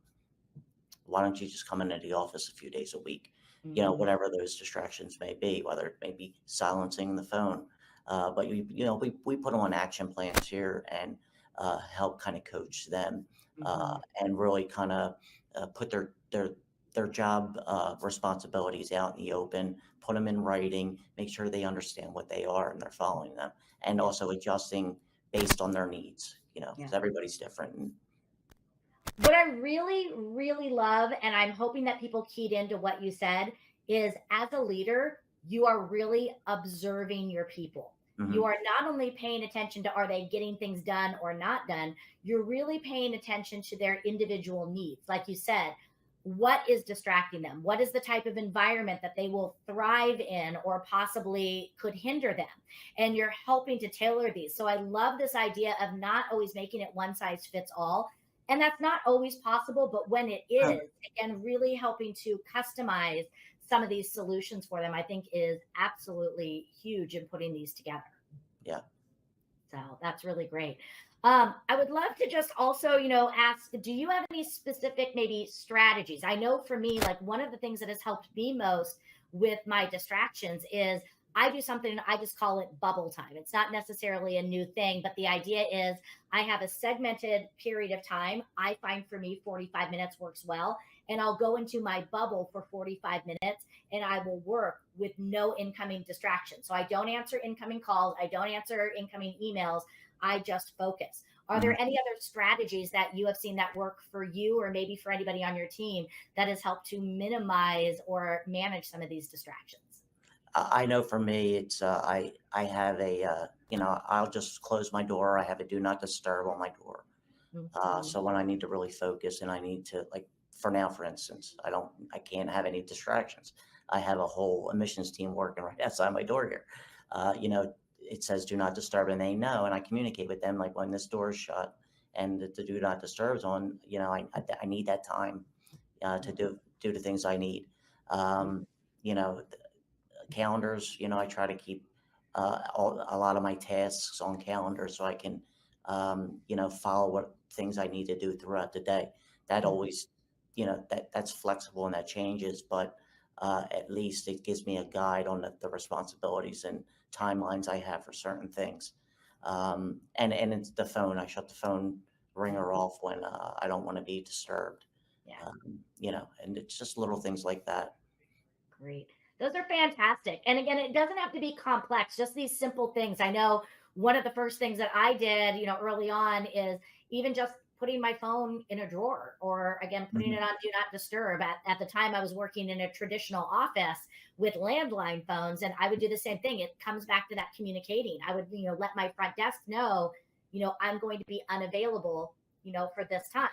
Why don't you just come into the office a few days a week? Mhm. Whatever those distractions may be, whether it may be silencing the phone. But we put them on action plans here and help kind of coach them Mhm. and really kind of put their job responsibilities out in the open, put them in writing, make sure they understand what they are and they're following them, and Yeah. also adjusting based on their needs. Yeah. Because everybody's different. And What I really, really love, and I'm hoping that people keyed into what you said, is as a leader, you are really observing your people. You are not only paying attention to are they getting things done or not done, you're really paying attention to their individual needs. Like you said, what is distracting them? What is the type of environment that they will thrive in or possibly could hinder them? And you're helping to tailor these. So I love this idea of not always making it one size fits all. And that's not always possible, but when it is, again, really helping to customize some of these solutions for them, I think is absolutely huge in putting these together. Yeah. So that's really great. I would love to just also, ask, do you have any specific maybe strategies? I know for me, like one of the things that has helped me most with my distractions is I do something, I just call it bubble time. It's not necessarily a new thing, but the idea is I have a segmented period of time. I find for me 45 minutes works well. And I'll go into my bubble for 45 minutes and I will work with no incoming distractions. So I don't answer incoming calls. I don't answer incoming emails. I just focus. Are there any other strategies that you have seen that work for you or maybe for anybody on your team that has helped to minimize or manage some of these distractions? I know for me, it's I have a I'll just close my door. I have a do not disturb on my door. So when I need to really focus and I need to, like, for now, for instance, I can't have any distractions. I have a whole emissions team working right outside my door here. It says do not disturb and they know, and I communicate with them like when this door is shut and the do not disturb is on, I need that time to do the things I need. Um, you know, Calendars, I try to keep a lot of my tasks on calendars so I can, follow what things I need to do throughout the day. That always, that's flexible and that changes, but at least it gives me a guide on the responsibilities and timelines I have for certain things. And it's the phone. I shut the phone ringer off when I don't want to be disturbed. Yeah. And it's just little things like that. Great. Those are fantastic. And again, it doesn't have to be complex, just these simple things. I know one of the first things that I did, early on is even just putting my phone in a drawer or again, putting it on do not disturb. At the time I was working in a traditional office with landline phones and I would do the same thing. It comes back to that communicating. I would, let my front desk know, I'm going to be unavailable, for this time.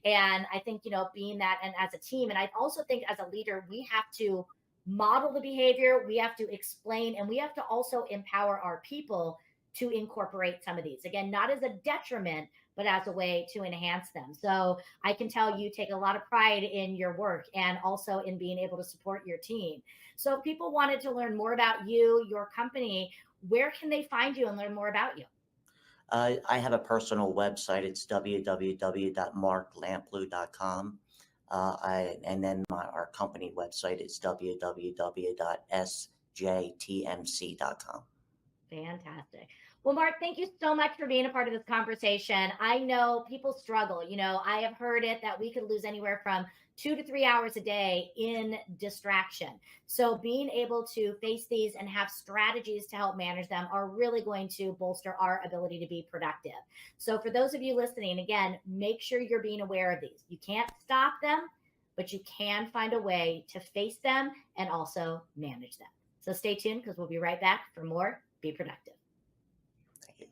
And I think, being that and as a team, and I also think as a leader, we have to model the behavior, we have to explain, and we have to also empower our people to incorporate some of these. Again, not as a detriment, but as a way to enhance them. So I can tell you take a lot of pride in your work and also in being able to support your team. So if people wanted to learn more about you, your company, where can they find you and learn more about you? I have a personal website. It's www.marklamplu.com. And then our company website is www.sjtmc.com. Fantastic. Well, Mark, thank you so much for being a part of this conversation. I know people struggle. I have heard it that we could lose anywhere from 2 to 3 hours a day in distraction. So being able to face these and have strategies to help manage them are really going to bolster our ability to be productive. So for those of you listening, again, make sure you're being aware of these. You can't stop them, but you can find a way to face them and also manage them. So stay tuned because we'll be right back for more Be Productive. Thank you.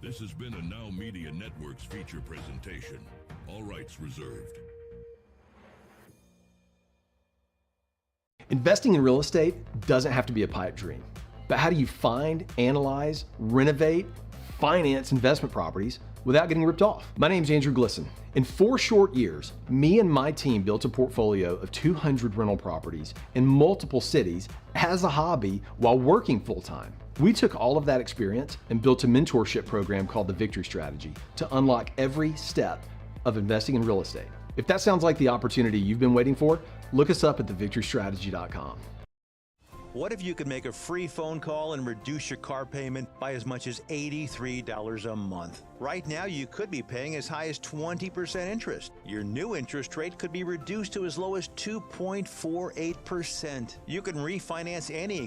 This has been a Now Media Networks feature presentation. All rights reserved. Investing in real estate doesn't have to be a pipe dream. But how do you find, analyze, renovate, finance investment properties without getting ripped off? My name's Andrew Glisson. In 4 short years, me and my team built a portfolio of 200 rental properties in multiple cities as a hobby while working full-time. We took all of that experience and built a mentorship program called the Victory Strategy to unlock every step of investing in real estate. If that sounds like the opportunity you've been waiting for, look us up at thevictorystrategy.com. What if you could make a free phone call and reduce your car payment by as much as $83 a month? Right now, you could be paying as high as 20% interest. Your new interest rate could be reduced to as low as 2.48%. You can refinance any